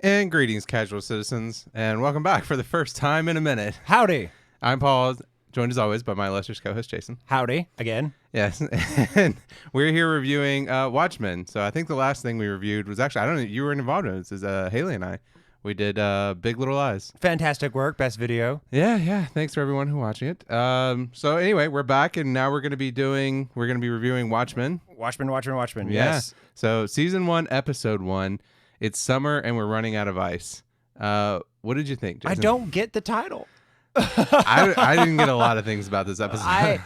And greetings, casual citizens, and welcome back for the first time in a minute. Howdy. I'm Paul, joined as always by my illustrious co-host, Jason. Howdy. Again. Yes, and we're here reviewing Watchmen. So I think the last thing we reviewed was actually, I don't know, you were involved in this, is Haley and I. We did Big Little Lies. Fantastic work. Best video. Yeah. Thanks for everyone who's watching it. So anyway, we're back, and now we're going to be reviewing Watchmen. Watchmen. Yeah. Yes. So season 1, episode 1. It's summer, and we're running out of ice. What did you think, Jason? I don't get the title. I didn't get a lot of things about this episode.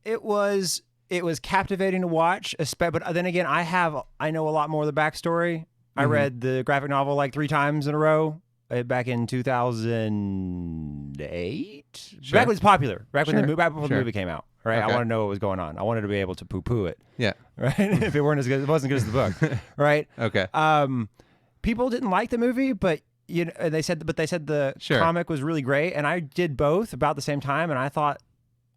It was captivating to watch, but then again, I know a lot more of the backstory. I read the graphic novel like 3 times in a row back in 2008. Sure. Back when it was popular. Back before the Sure. movie came out. Right. Okay. I want to know what was going on. I wanted to be able to poo-poo it. Yeah. Right. If it wasn't as good as the book. Right. Okay. People didn't like the movie, but they said the Sure. comic was really great, and I did both about the same time, and I thought,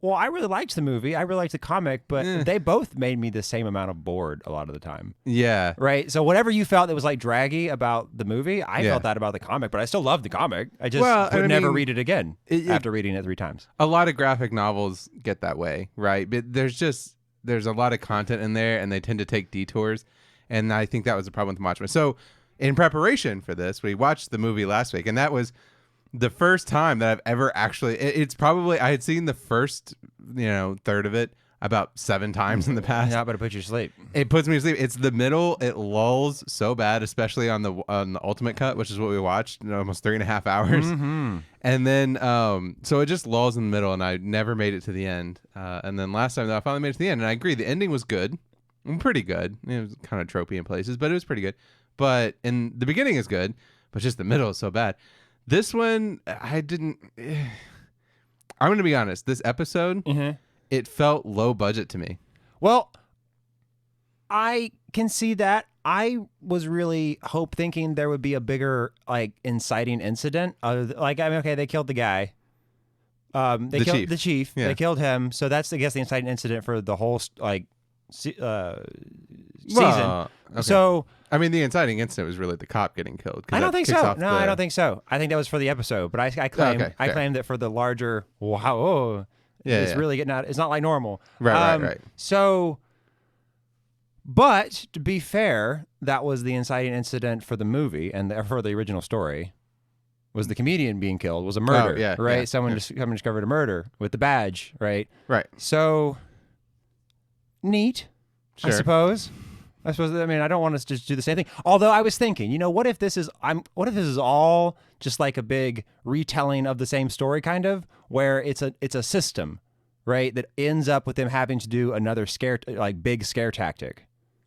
well, I really liked the movie, I really liked the comic, but they both made me the same amount of bored a lot of the time. Yeah. Right. So whatever you felt that was like draggy about the movie, I felt that about the comic, but I still loved the comic. I just would never read it again after reading it 3 times. A lot of graphic novels get that way, right? But there's a lot of content in there, and they tend to take detours, and I think that was the problem with Watchmen. So in preparation for this, we watched the movie last week, and that was the first time that I've ever actually, it's probably, I had seen the first, third of it about 7 times in the past. Yeah, but it puts you to sleep. It puts me to sleep. It's the middle. It lulls so bad, especially on the ultimate cut, which is what we watched, almost 3.5 hours. Mm-hmm. And then, so it just lulls in the middle, and I never made it to the end. And then last time, though, I finally made it to the end, and I agree. The ending was good. Pretty good. It was kind of tropey in places, but it was pretty good. But in the beginning is good, but just the middle is so bad. This one, I'm going to be honest. This episode, it felt low budget to me. Well, I can see that. I was really thinking there would be a bigger, inciting incident. They killed the guy. They killed the chief. Yeah. They killed him. So that's, I guess, the inciting incident for the whole season. Okay. So, I mean, the inciting incident was really the cop getting killed. I don't think so. No, I don't think so. I think that was for the episode. But I claim that for the larger, it's really getting out. It's not like normal. Right. So, but to be fair, that was the inciting incident for the movie and for the original story. Was the comedian being killed? Was a murder? Right. Yeah, Someone discovered a murder with the badge. Right. Right. So neat. Sure. I suppose. I mean, I don't want us to just do the same thing. Although I was thinking, what if this is all just like a big retelling of the same story, kind of, where it's a system, right, that ends up with them having to do another big scare tactic.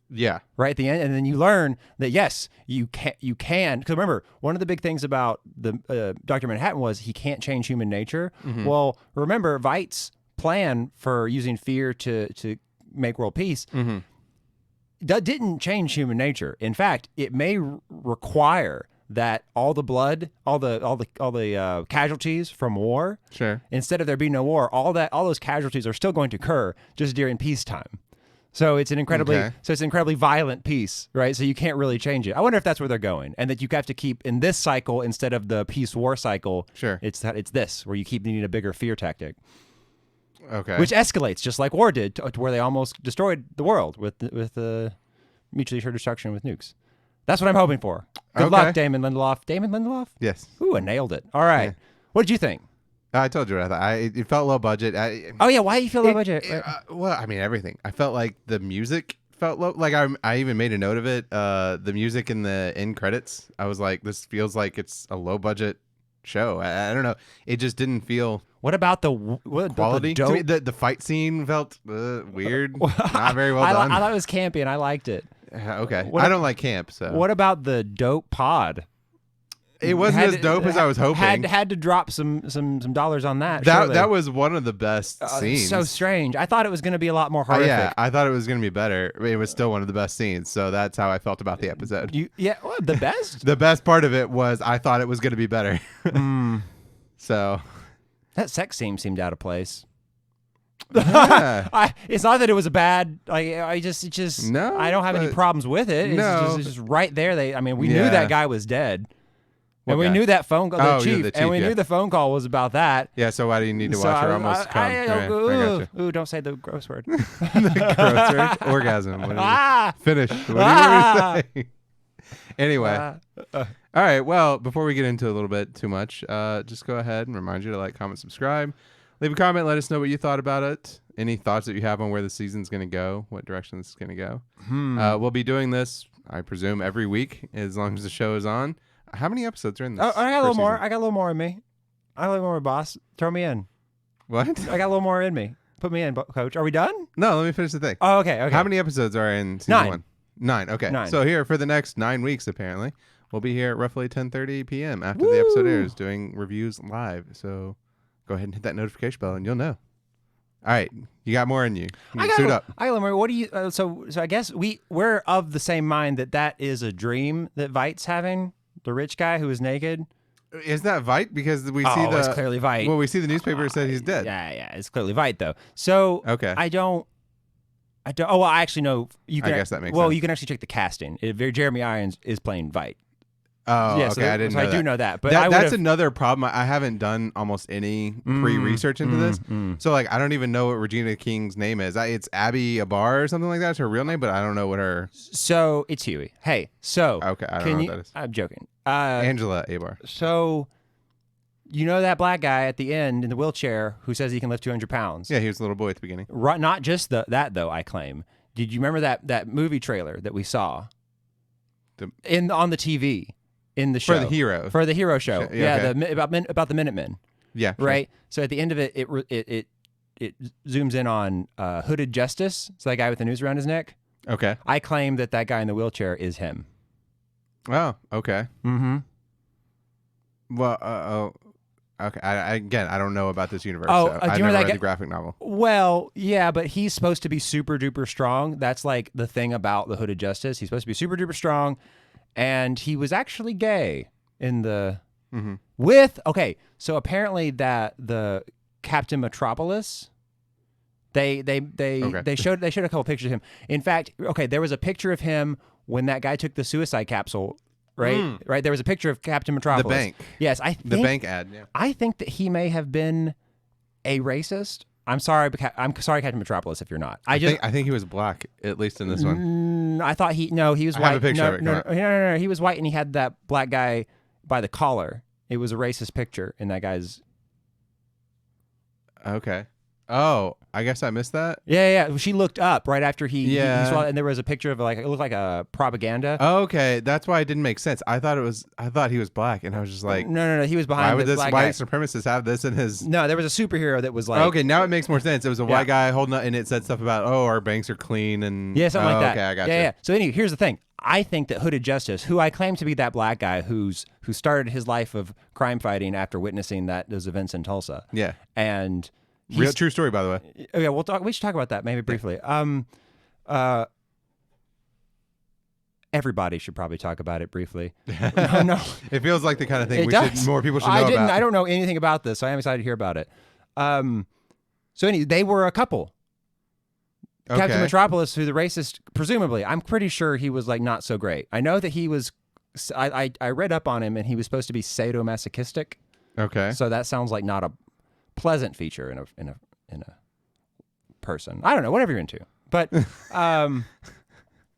Yeah. Right at the end, and then you learn that yes, you can. Because remember, one of the big things about the Dr. Manhattan was he can't change human nature. Mm-hmm. Well, remember Veidt's plan for using fear to make world peace. Mm-hmm. That didn't change human nature. In fact, it may require that all the blood, all the casualties from war, sure, instead of there being no war, all those casualties are still going to occur just during peacetime. So it's an incredibly violent peace, right? So you can't really change it. I wonder if that's where they're going, and that you have to keep in this cycle instead of the peace-war cycle. Sure, it's this where you keep needing a bigger fear tactic. Okay. Which escalates, just like war did, to where they almost destroyed the world with mutually assured destruction with nukes. That's what I'm hoping for. Good luck, Damon Lindelof. Damon Lindelof? Yes. Ooh, I nailed it. All right. Yeah. What did you think? I told you what I thought. It felt low budget. Why do you feel low budget? Well, I mean, everything. I felt like the music felt low. Like I even made a note of it. The music in the end credits. I was like, this feels like it's a low budget show. I don't know. It just didn't feel. What about the quality? To me, the fight scene felt weird. Not very well done. I thought it was campy, and I liked it. Okay. I don't like camp. So what about the dope pod? It wasn't as dope as I was hoping. Had to drop some dollars on that. That was one of the best scenes. So strange. I thought it was going to be a lot more horrific. Yeah, I thought it was going to be better. It was still one of the best scenes. So that's how I felt about the episode. The best? The best part of it was I thought it was going to be better. So that sex scene seemed out of place. Yeah. It's not that it was a bad. Like No, I don't have any but- problems with it. No. It's just right there. We knew Yeah. that guy was dead. And we guy? knew that phone call, Oh, the yeah, chief, the chief, and we yeah. knew the phone call was about that. Yeah, so why do you need to So watch her I- almost come? I Right, go, I gotcha. ooh, don't say the gross word. Gross word. Orgasm. What is it? Ah! Finish. What do you Ah! want to say? Anyway. All right. Well, before we get into a little bit too much, just go ahead and remind you to like, comment, subscribe. Leave a comment. Let us know what you thought about it. Any thoughts that you have on where the season's going to go, what direction this is going to go. We'll be doing this, I presume, every week as long as the show is on. How many episodes are in this? Oh, I got a little first more. season? I got a little more in me. I got a little more, boss. Throw me in. What? I got a little more in me. Put me in, coach. Are we done? No, let me finish the thing. Oh, okay. Okay. How many episodes are in season 9. 1? 9. Okay. 9. So here for the next 9 weeks, apparently, we'll be here at roughly 10:30 p.m. after the episode airs, doing reviews live. So go ahead and hit that notification bell, and you'll know. All right, you got more in you. Suit up. I got a little more. What do you? So I guess we're of the same mind that is a dream that Vite's having. The rich guy who is naked. Is that Vite? Because we see it's clearly Vite. Well, we see the newspaper said he's dead. Yeah, it's clearly Vite though. So Okay. I don't. Oh, well, I actually know. You can. I guess that makes well, sense. you can actually check the casting. Jeremy Irons is playing Vite. Oh, Yeah, okay. so I didn't so know I do know that, but that's would've- another problem. I haven't done almost any pre-research into this, so like I don't even know what Regina King's name is. It's Abby Abar or something like that. It's her real name, but I don't know what her. So it's Huey. Hey, so Okay, I don't can know you? what that is. I'm joking. Angela Abar. So you know that black guy at the end in the wheelchair who says he can lift 200 pounds? Yeah, he was a little boy at the beginning. Right, not just that though. I claim. Did you remember that movie trailer that we saw on the TV in the show For the hero. for the hero show? Yeah, Yeah, okay. about the Minutemen. Yeah, sure. Right. So at the end of it, it zooms in on Hooded Justice. It's that guy with the noose around his neck. Okay. I claim that guy in the wheelchair is him. Oh, okay. Mm-hmm. Well, okay. Again, I don't know about this universe. Oh, so do you I remember never that read guy- the graphic novel. Well, yeah, but he's supposed to be super duper strong. That's like the thing about the Hooded Justice. He's supposed to be super duper strong, and he was actually gay in the So apparently that the Captain Metropolis. They showed a couple pictures of him. In fact, there was a picture of him when that guy took the suicide capsule. Right, right. There was a picture of Captain Metropolis. The bank. Yes, The bank ad. Yeah. I think that he may have been a racist. I'm sorry, Captain Metropolis, if you're not. I think he was black, at least in this one. I thought he was I white. have a picture no, of it, no, come no, he was white, and he had that black guy by the collar. It was a racist picture in that guy's. Okay. Oh, I guess I missed that. Yeah. She looked up right after he Yeah. saw it, and there was a picture of it looked like a propaganda. Okay, that's why it didn't make sense. I thought he was black, and I was just like, No, he was behind. why would the this black white guy. supremacist have this in his? No, there was a superhero that was like. Okay, now it makes more sense. It was a white guy holding up, and it said stuff about, our banks are clean, and Yeah, something like that. Okay, I got you. Yeah. So anyway, here's the thing. I think that Hooded Justice, who I claim to be that black guy who started his life of crime fighting after witnessing those events in Tulsa. Yeah. And Real true story, by the way. Okay, we should talk about that maybe briefly. Everybody should probably talk about it briefly. No. It feels like the kind of thing It more people should know about. I don't know anything about this, so I am excited to hear about it. So anyway, they were a couple. Okay. Captain Metropolis, who the racist, presumably, I'm pretty sure he was like not so great. I know that he was. I read up on him, and he was supposed to be sadomasochistic. Okay. So that sounds like not a pleasant feature in a person. I don't know, whatever you're into. But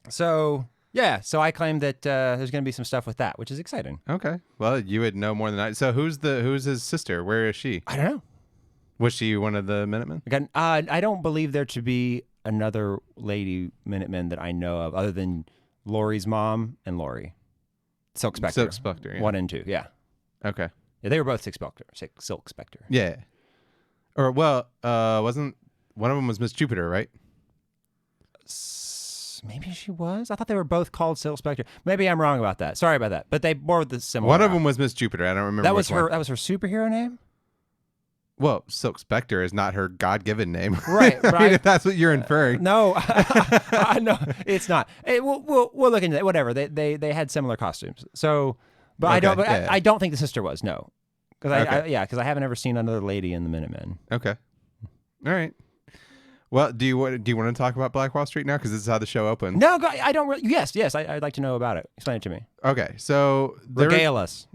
so I claim that there's going to be some stuff with that, which is exciting. Okay. Well, you would know more than I. So who's his sister? Where is she? I don't know. Was she one of the Minutemen? Again, I don't believe there to be another lady Minuteman that I know of other than Lori's mom and Lori. Silk Spectre. Silk Spectre, yeah. 1 and 2, yeah. Okay. Yeah, they were both Silk Spectre. Yeah. Or wasn't one of them was Miss Jupiter, right? Maybe she was. I thought they were both called Silk Spectre. Maybe I'm wrong about that. Sorry about that. But they bore the similar. One of them was Miss Jupiter. I don't remember. That was which her. one. That was her superhero name. Well, Silk Spectre is not her God-given name, Right? I Right. mean, if that's what you're inferring. No, no, it's not. We'll look into that. Whatever. They had similar costumes. So, but I Okay, don't. But yeah. I don't think the sister was. No, because Okay. because I haven't ever seen another lady in the Minutemen. Okay. All right. Well, do you want to talk about Black Wall Street now? Because this is how the show opens. No, I don't really. Yes, I'd like to know about it. Explain it to me. Okay, so Regale us.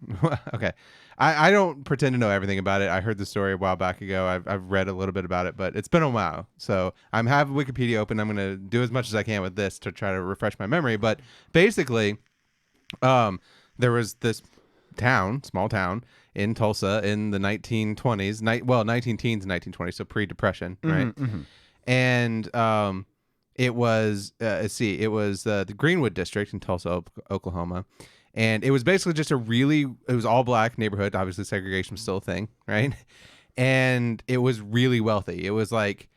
Okay, I don't pretend to know everything about it. I heard the story a while back ago. I've read a little bit about it, but it's been a while. So I'm have Wikipedia open. I'm gonna do as much as I can with this to try to refresh my memory. But basically, there was this small town in Tulsa in the 1920s, 19 teens and 1920s, so pre-Depression, right? And it was it was the Greenwood district in Tulsa, Oklahoma, and it was basically just it was all black neighborhood. Obviously, segregation was still a thing, right? And it was really wealthy. It was like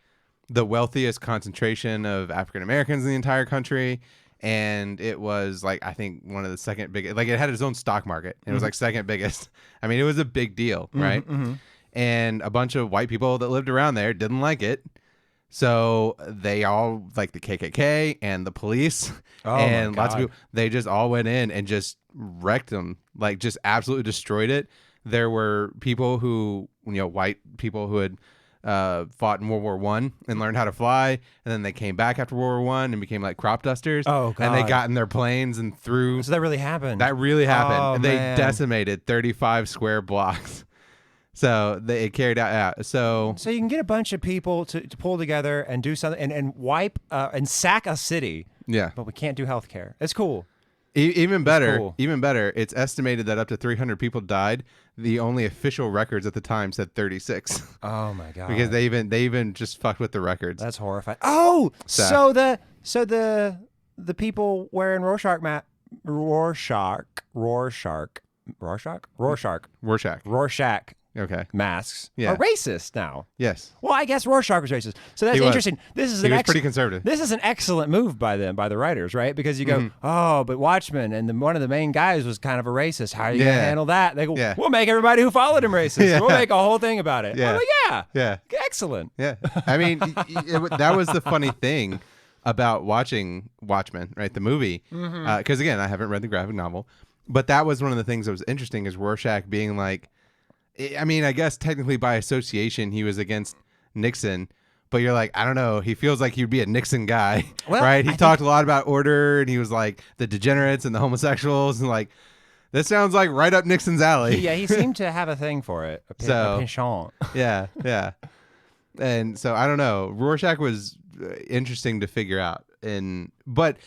the wealthiest concentration of African Americans in the entire country. And it was like, I think one of the second biggest, like it had its own stock market. And it was like second biggest. I mean, it was a big deal, right? And a bunch of white people that lived around there didn't like it. So they all, like the KKK and the police and lots of people, they just all went in and just wrecked them, like just absolutely destroyed it. There were people who, white people who had fought in World War I and learned how to fly, and then they came back after World War I and became like crop dusters. Oh, God. And they got in their planes and threw. So that really happened. That really happened. Oh, They man. decimated 35 square blocks. So it carried out. So you can get a bunch of people to pull together and do something and wipe and sack a city. Yeah. But we can't do healthcare. It's cool. Even better, cool. It's estimated that up to 300 people died. The only official records at the time said 36. Oh my God. Because they even just fucked with the records. That's horrifying. Oh, so the people wearing Rorschach Okay. masks Yeah. are racist now. Yes. Well, I guess Rorschach was racist. So that's He was. interesting. This is He was pretty conservative. This is an excellent move by them, by the writers, right? Because you go, oh, but Watchmen and one of the main guys was kind of a racist. How are you going to handle that? They go, we'll make everybody who followed him racist. Yeah. We'll make a whole thing about it. Yeah. I'm like, yeah. Yeah. Excellent. Yeah. I mean, that was the funny thing about watching Watchmen, right? The movie. Because again, I haven't read the graphic novel, but that was one of the things that was interesting is Rorschach being like, I mean, I guess technically by association he was against Nixon, but you're like, I don't know. He feels like he'd be a Nixon guy, right? He talked a lot about order, and he was like the degenerates and the homosexuals, and like this sounds like right up Nixon's alley. Yeah, he seemed to have a thing for it. A penchant. Yeah. And so I don't know. Rorschach was interesting to figure out, but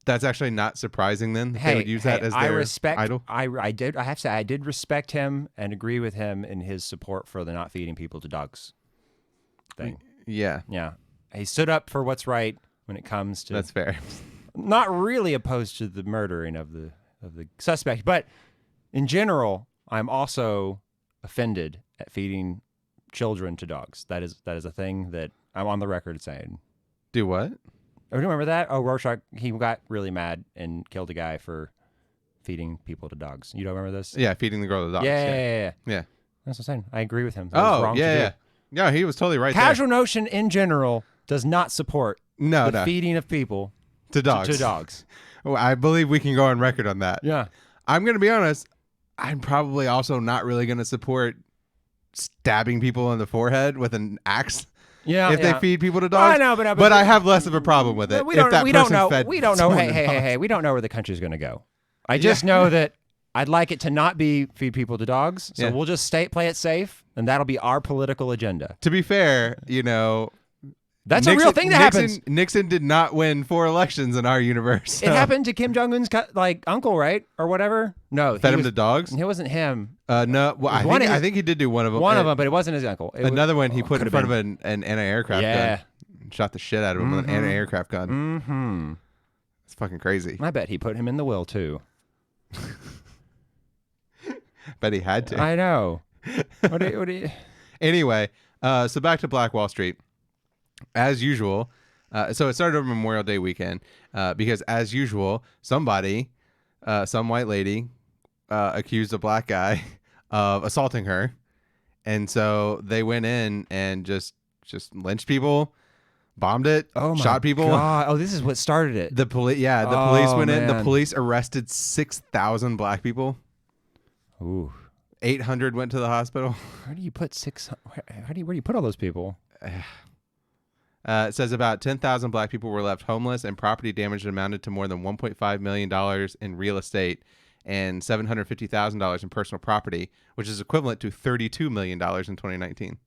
that's actually not surprising then. They would use that as their idol. I have to say, I did respect him and agree with him in his support for the not feeding people to dogs thing. Yeah. Yeah. He stood up for what's right when it comes to... That's fair. Not really opposed to the murdering of the suspect, but in general, I'm also offended at feeding children to dogs. That is a thing that I'm on the record saying. Do what? Oh, do you remember that? Oh, Rorschach, he got really mad and killed a guy for feeding people to dogs. You don't remember this? Yeah, feeding the girl to the dogs. Yeah. Yeah. That's what I'm saying. I agree with him. That was wrong to do. Yeah, he was totally right Casual notion in general does not support the feeding of people to dogs. To dogs. Well, I believe we can go on record on that. Yeah. I'm going to be honest. I'm probably also not really going to support stabbing people in the forehead with an axe. Yeah, if they feed people to dogs. I know, but I have less of a problem with it. We don't know. We don't know. Hey, Hey. We don't know where the country's going to go. I just know that I'd like it to not be feed people to dogs. So we'll just play it safe, and that'll be our political agenda. To be fair, that's a real thing that happens. Nixon did not win 4 elections in our universe. So. It happened to Kim Jong-un's uncle, right, or whatever. No, fed him to dogs. It wasn't him. No, well, I think he did do one of them. One of them, but it wasn't his uncle. Another one he put in front of an anti-aircraft gun. Shot the shit out of him with an anti-aircraft gun. Mm-hmm. It's fucking crazy. I bet he put him in the will too. Bet he had to. I know. What do you... Anyway, so back to Black Wall Street. As usual, so it started over Memorial Day weekend because, as usual, some white lady accused a black guy of assaulting her, and so they went in and just lynched people, bombed it, shot people. God. Oh, this is what started it. The police went in. The police arrested 6,000 black people. Ooh. 800 went to the hospital. Where do you put 600? Where do you put all those people? It says about 10,000 black people were left homeless, and property damage amounted to more than $1.5 million in real estate and $750,000 in personal property, which is equivalent to $32 million in 2019.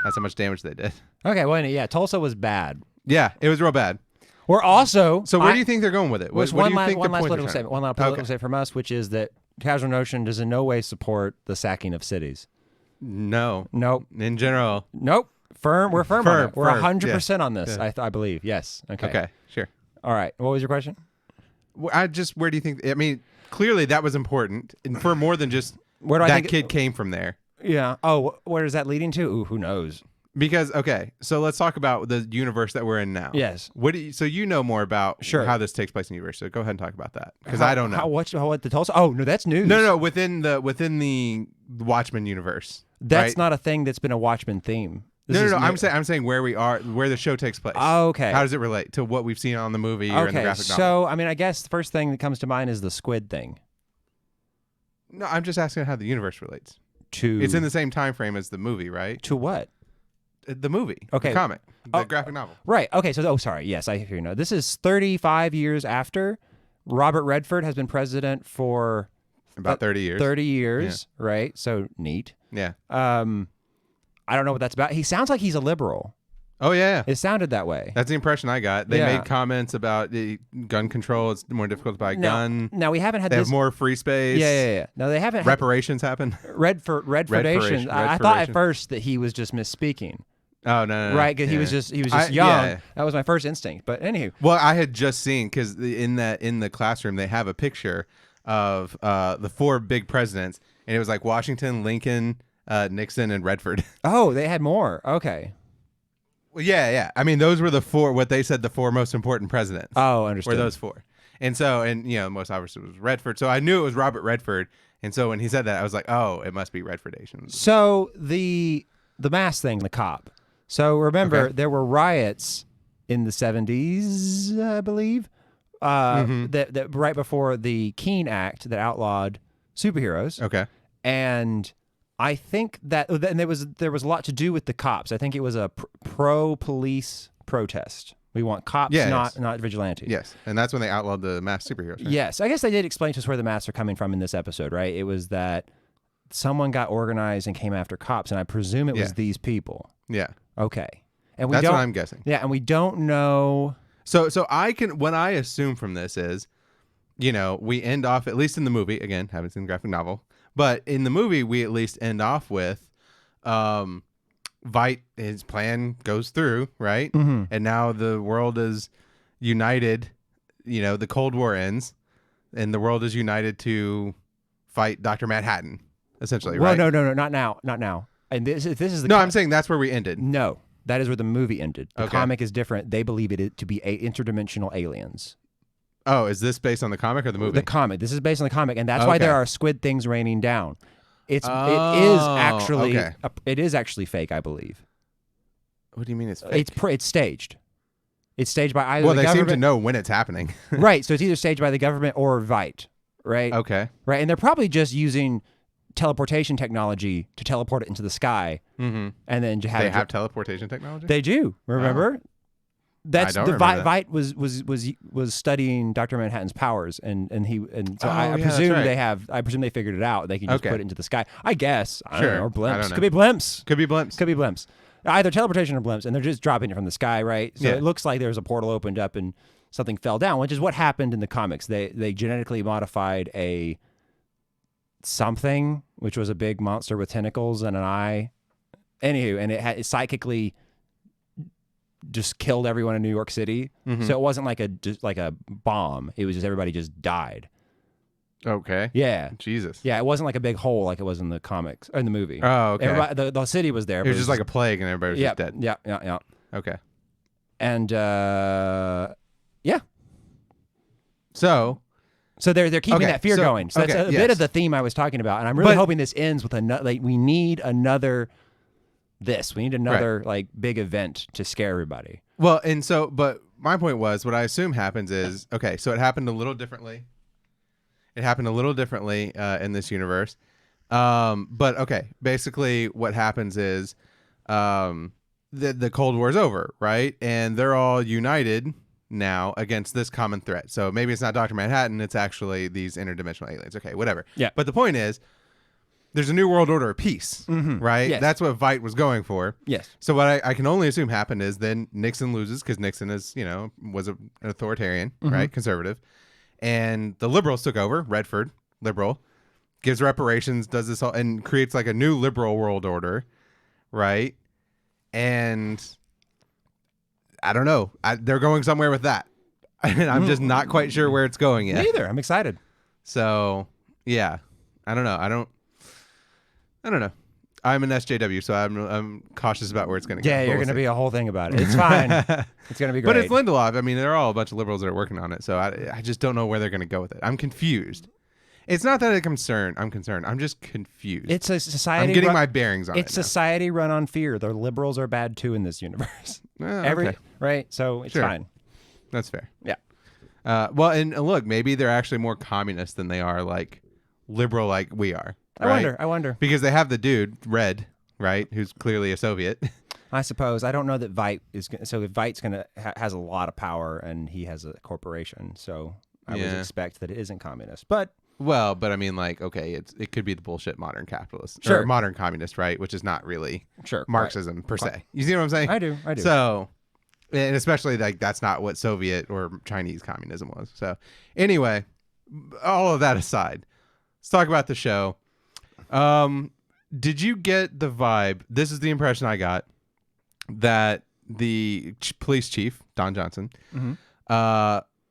That's how much damage they did. Okay, well, yeah, Tulsa was bad. Yeah, it was real bad. We're also... So where do you think they're going with it? What do you think one the last point political is? statement. One last political statement from us, which is that Casual Notion does in no way support the sacking of cities. No. Nope. In general. Nope. We're firm on it. We're firm. 100% on this, Yeah. I believe. Yes. Okay. Okay, sure. All right. What was your question? Where do you think... I mean, clearly that was important, and for more than just Where do I that think kid came from there. Yeah. Oh, where is that leading to? Ooh, who knows? Because, okay, so let's talk about the universe that we're in now. Yes. So you know more about Sure. how this takes place in the universe, so go ahead and talk about that. Because I don't know. What the Tulsa? Oh, no, that's news. No, within the Watchmen universe. That's right? not a thing that's been a Watchmen theme. This No. is new. I'm saying where we are, where the show takes place. Oh, okay. How does it relate to what we've seen on the movie or in the graphic novel? So, I mean, I guess the first thing that comes to mind is the squid thing. No, I'm just asking how the universe relates. To It's in the same time frame as the movie, right? To what? The movie. Okay. The comic. The Oh, graphic novel. Right. Okay. So, sorry. Yes, I hear you now. This is 35 years after Robert Redford has been president for About 30 years. 30 years, right? So neat. Yeah. I don't know what that's about. He sounds like he's a liberal. Oh, yeah. It sounded that way. That's the impression I got. They Yeah. made comments about gun control. It's more difficult to buy a gun. Now we haven't had They this. have more free space. Yeah. No, they haven't. Reparations happen. Redfordation. I thought at first that he was just misspeaking. Oh no. Right, because he was just young. Yeah. That was my first instinct. But anywho, Well, I had just seen because in the classroom they have a picture of the four big presidents, and it was like Washington, Lincoln, Nixon, and Redford. oh, they had more. Okay. Well, yeah. I mean, those were what they said the four most important presidents. Oh, understood. Were those four. And so, most obviously was Redford. So I knew it was Robert Redford. And so when he said that, I was like, oh, it must be Redfordation. So the mass thing, the cop. So remember, there were riots in the 70s, I believe, that right before the Keene Act that outlawed superheroes. Okay. And I think that and there was a lot to do with the cops. I think it was a pro-police protest. We want cops, not vigilantes. Yes, and that's when they outlawed the masked superheroes. Right? Yes, I guess they did explain to us where the masks are coming from in this episode, right? It was that someone got organized and came after cops, and I presume it was these people. Yeah. Okay. And That's what I'm guessing. Yeah, and we don't know. So what I assume from this is, we end off, at least in the movie, again, haven't seen the graphic novel, but in the movie we at least end off with Veidt, his plan goes through, right? Mm-hmm. And now the world is united, the Cold War ends and the world is united to fight Dr. Manhattan, essentially, right? No, not now. And this is the No, I'm saying that's where we ended. No, that is where the movie ended. The Okay. comic is different. They believe it to be interdimensional aliens. Oh, is this based on the comic or the movie? The comic. This is based on the comic, and that's why there are squid things raining down. It is actually it is actually fake, I believe. What do you mean it's fake? It's staged. It's staged by either Well, the they government. seem to know when it's happening. Right, so it's either staged by the government or Veidt, right? Okay. Right, and they're probably just using teleportation technology to teleport it into the sky, Mm-hmm. and then They have teleportation technology? They do. Remember? That's I don't the remember that. Veidt was studying Dr. Manhattan's powers, and so I yeah, presume that's right. I presume they figured it out. They can just Okay. put it into the sky. I guess. I Sure. don't know, or blimps. I don't know. Could be blimps. Could be blimps. Could be blimps. Either teleportation or blimps, and they're just dropping it from the sky, right? So Yeah. it looks like there's a portal opened up and something fell down, which is what happened in the comics. They genetically modified a something, which was a big monster with tentacles and an eye. Anywho, and it psychically just killed everyone in New York City. Mhm. So it wasn't like a bomb. It was just everybody just died. Okay. Yeah. Jesus. Yeah, it wasn't like a big hole like it was in the comics or in the movie. Oh, okay. Everybody, the city was there. It but was just like a plague and everybody was just dead. Yeah. Okay. And yeah. So So they're keeping that fear going. So that's a bit yes. of the theme I was talking about, and I'm really But- hoping this ends with another. Like, we need another. We need another like big event to scare everybody. Well, but my point was, what I assume happens is, okay, so it happened a little differently. It happened a little differently in this universe. But okay, basically what happens is the Cold War's over, right? And they're all united now against this common threat. So maybe it's not Dr. Manhattan, it's actually these interdimensional aliens. Okay, whatever. Yeah. But the point is, there's a new world order of peace, right? Yes. That's what Veidt was going for. Yes. So what I can only assume happened is then Nixon loses because Nixon is, was an authoritarian, right? Conservative. And the liberals took over, Redford, liberal, gives reparations, does this all, and creates like a new liberal world order, right? And I don't know. They're going somewhere with that. And I'm just not quite sure where it's going yet. Neither. I'm excited. So, yeah. I don't know. I don't know. I'm an SJW, so I'm cautious about where it's going to go. Yeah, you're going to be a whole thing about it. It's fine. It's going to be great. But it's Lindelof. I mean, they're all a bunch of liberals that are working on it, so I just don't know where they're going to go with it. I'm confused. It's not that I'm concerned. I'm just confused. It's a society. I'm getting my bearings on it. It's society run on fear. The liberals are bad too in this universe. Okay. Right? So it's Sure. fine. That's fair. Yeah. Well, and look, maybe they're actually more communist than they are like liberal like we are. Right? I wonder. Because they have the dude, Red, right, who's clearly a Soviet. I suppose. I don't know that Veidt is going to. So if Veidt's going to has a lot of power and he has a corporation, so I would expect that it isn't communist. But well, but I mean, like, okay, it could be the bullshit modern capitalist Sure. or modern communist, right? Which is not really sure, Marxism per se. You see what I'm saying? I do. So, and especially like that's not what Soviet or Chinese communism was. So, anyway, all of that aside, let's talk about the show. Did you get the vibe? This is the impression I got that the police chief, Don Johnson,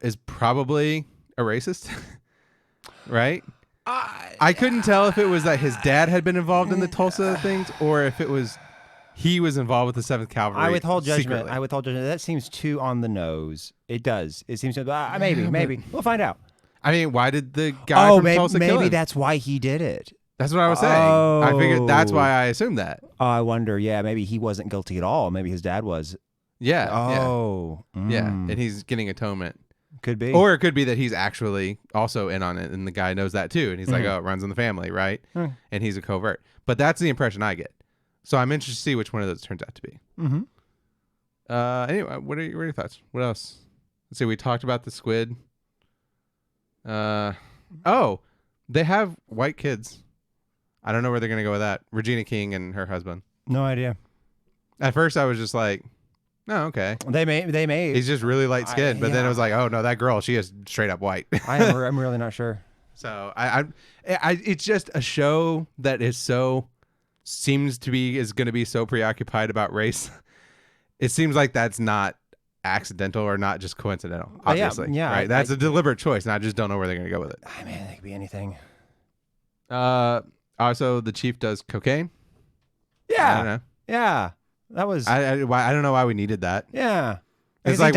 is probably a racist. Right? I couldn't tell if it was that his dad had been involved in the Tulsa things or if it was he was involved with the 7th Cavalry. I withhold judgment. secretly. I withhold judgment. That seems too on the nose. It does. It seems to maybe. We'll find out. I mean, why did the guy from Tulsa kill him? Maybe that's why he did it. That's what I was saying. I figured that's why I assumed that. Oh, I wonder. Yeah, maybe he wasn't guilty at all. Maybe his dad was. Yeah. Oh. Yeah. And he's getting atonement. Could be. Or it could be that he's actually also in on it and the guy knows that too. And he's like, oh, it runs in the family, right? And he's a covert. But that's the impression I get. So I'm interested to see which one of those turns out to be. Anyway, what are your thoughts? What else? Let's see. We talked about the squid. Oh, they have white kids. I don't know where they're going to go with that. Regina King and her husband. No idea. At first, I was just like, no, okay. They may. He's just really light skinned. But then it was like, oh, no, that girl, she is straight up white. I'm really not sure. So it's just a show that is is going to be so preoccupied about race. It seems like that's not accidental or not just coincidental, obviously. Yeah, right? That's a deliberate choice, and I just don't know where they're going to go with it. I mean, it could be anything. Also, the chief does cocaine. I don't know. Yeah. That was. I don't know why we needed that. Yeah. It's Because like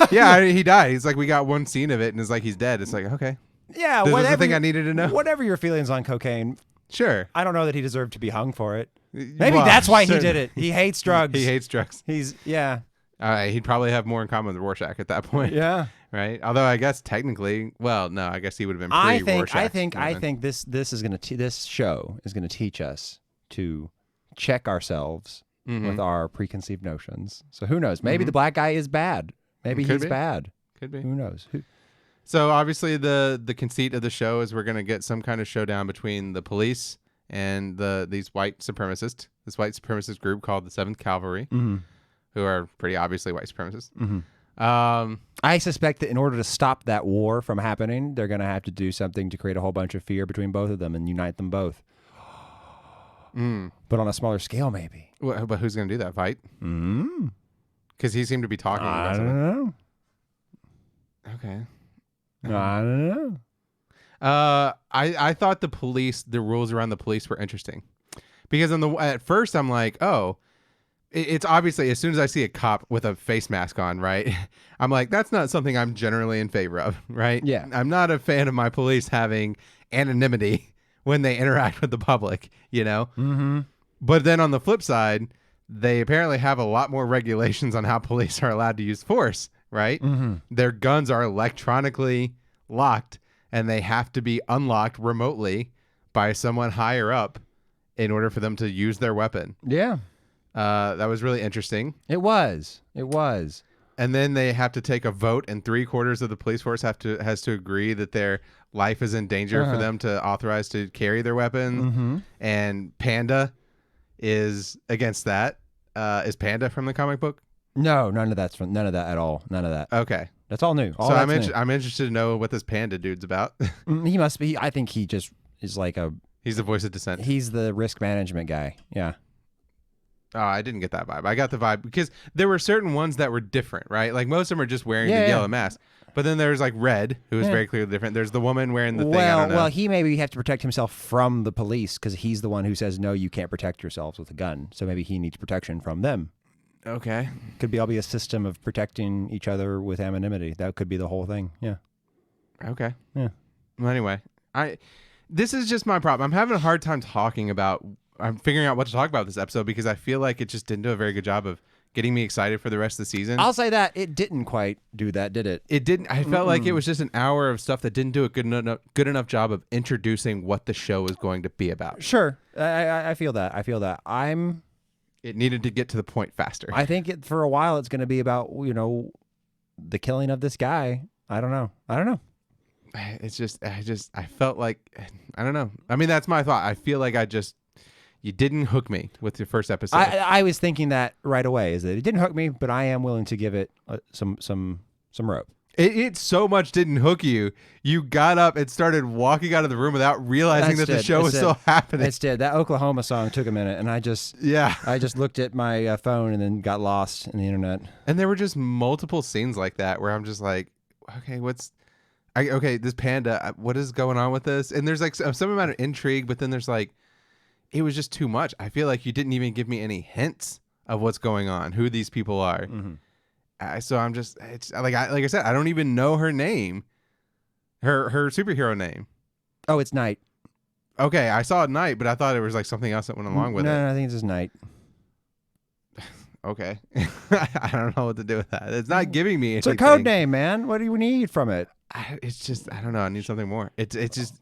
he died. he died. He's like, we got one scene of it, and it's like he's dead. It's like, okay. Yeah. This was whatever the thing I needed to know. Whatever your feelings on cocaine, Sure. I don't know that he deserved to be hung for it. Maybe that's why he did it. He hates drugs. He hates drugs. He'd probably have more in common with Rorschach at that point. Yeah. Right. Although I guess technically, well, no, I guess he would have been pre-Rorschach. I think this show is gonna teach us to check ourselves with our preconceived notions. So who knows? Maybe the black guy is bad. Maybe he's bad. Could be. Who knows? So obviously the conceit of the show is we're gonna get some kind of showdown between the police and this white supremacist group called the 7th Cavalry, who are pretty obviously white supremacists. I suspect that in order to stop that war from happening, they're going to have to do something to create a whole bunch of fear between both of them and unite them both. But on a smaller scale, maybe. Well, but who's going to do that? Fight? Because he seemed to be talking. I don't know. Okay. I don't know. I thought the rules around the police were interesting because at first I'm like, oh, it's obviously as soon as I see a cop with a face mask on, right? I'm like, that's not something I'm generally in favor of, right? Yeah. I'm not a fan of my police having anonymity when they interact with the public, you know? Mm-hmm. But then on the flip side, they apparently have a lot more regulations on how police are allowed to use force, right? Mm-hmm. Their guns are electronically locked and they have to be unlocked remotely by someone higher up in order for them to use their weapon. Yeah. That was really interesting. It was. And then they have to take a vote, and 3/4 of the police force has to agree that their life is in danger for them to authorize to carry their weapons. Mm-hmm. And Panda is against that. Is Panda from the comic book? No, none of that at all. None of that. Okay, that's all new. All so that's I'm interested to know what this Panda dude's about. He must be. I think he just is like He's the voice of dissent. He's the risk management guy. Yeah. Oh, I didn't get that vibe. I got the vibe because there were certain ones that were different, right? Like most of them are just wearing the yellow mask. But then there's like Red, who is very clearly different. There's the woman wearing the thing. I don't know. Well, he maybe have to protect himself from the police because he's the one who says, no, you can't protect yourselves with a gun. So maybe he needs protection from them. Okay. Could be all be a system of protecting each other with anonymity. That could be the whole thing. Yeah. Okay. Yeah. Well, anyway, this is just my problem. I'm having a hard time I'm figuring out what to talk about this episode because I feel like it just didn't do a very good job of getting me excited for the rest of the season. I'll say that it didn't quite do that, did it? It didn't. I felt like it was just an hour of stuff that didn't do a good enough job of introducing what the show was going to be about. Sure, I feel that. It needed to get to the point faster. I think for a while it's going to be about the killing of this guy. I don't know. It's just I felt like I don't know. I mean, that's my thought. I feel like you didn't hook me with your first episode. I was thinking that right away. Is that it didn't hook me, but I am willing to give it some rope. It so much didn't hook you. You got up and started walking out of the room without realizing that the show was still happening. It did. That Oklahoma song took a minute, and I just looked at my phone and then got lost in the internet. And there were just multiple scenes like that where I'm just like, okay, this Panda, what is going on with this? And there's like some amount of intrigue, but then there's like, it was just too much. I feel like you didn't even give me any hints of what's going on, who these people are. Mm-hmm. So I'm just, it's like I said, I don't even know her name, her superhero name. Oh, it's Night. Okay, I saw it Night, but I thought it was like something else that went along with it. No, I think it's just Night. Okay, I don't know what to do with that. It's not giving me. It's a code name, man. What do you need from it? It's just I don't know. I need something more. It's just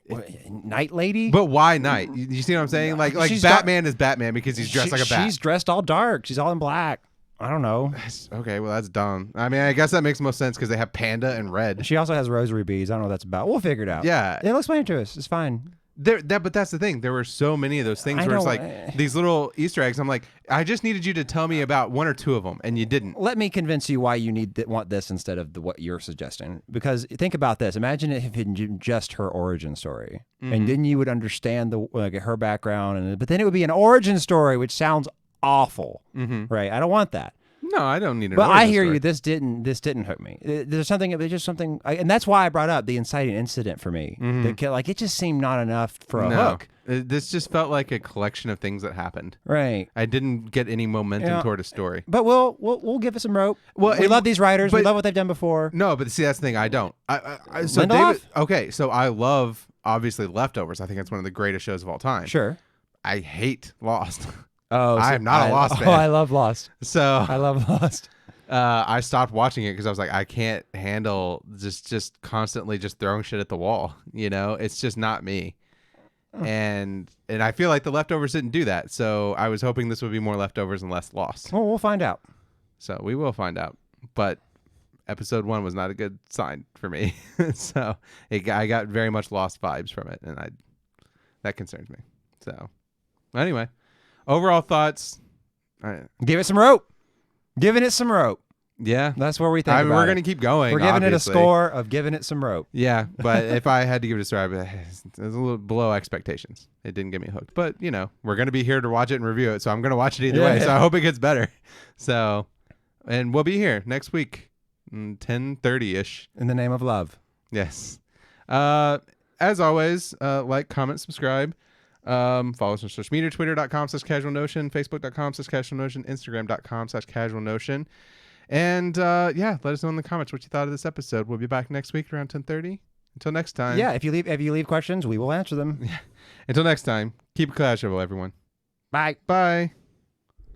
Night Lady. But why Night? You see what I'm saying? Like Batman is Batman because he's dressed like a bat. She's dressed all dark. She's all in black. I don't know. Okay, well that's dumb. I mean, I guess that makes most sense because they have Panda and Red. She also has rosary beads. I don't know what that's about. We'll figure it out. Yeah, they'll explain it to us. It's fine. But that's the thing. There were so many of those things where it's like these little Easter eggs. I'm like, I just needed you to tell me about one or two of them, and you didn't. Let me convince you why you want this instead of what you're suggesting. Because think about this. Imagine if it had been just her origin story, and then you would understand her background, but then it would be an origin story, which sounds awful, right? I don't want that. No, I don't need an But I hear story. you. This didn't hook me. There's something, and that's why I brought up the inciting incident for me. It just seemed not enough for a hook. This just felt like a collection of things that happened. Right. I didn't get any momentum toward a story. But we'll give it some rope. Well, we love these writers. We love what they've done before. No, but see, that's the thing. I don't. So Lindelof? Okay, so I love obviously Leftovers. I think it's one of the greatest shows of all time. Sure. I hate Lost. Oh, I am not a Lost fan. Oh, I love Lost. So I love Lost. I stopped watching it because I was like, I can't handle just constantly just throwing shit at the wall. It's just not me. And I feel like the Leftovers didn't do that. So I was hoping this would be more Leftovers and less Lost. Well, we'll find out. So we will find out. But episode 1 was not a good sign for me. So I got very much Lost vibes from it, and that concerns me. So anyway. Overall thoughts. Give it some rope. Giving it some rope. Yeah. That's where we think we're going to keep going. We're giving obviously. it a score of giving it some rope. Yeah, but if I had to give it a score, it was a little below expectations. It didn't get me hooked. But, we're going to be here to watch it and review it, so I'm going to watch it either way. So I hope it gets better. So, and we'll be here next week, 10:30-ish. In the name of love. Yes. As always, like, comment, subscribe. Follow us on social media, twitter.com/casualnotion, facebook.com/casualnotion, instagram.com/casualnotion. And let us know in the comments what you thought of this episode. We'll be back next week around 10:30. Until next time. Yeah, if you leave questions, we will answer them. Until next time, keep it casual, everyone. Bye. Bye.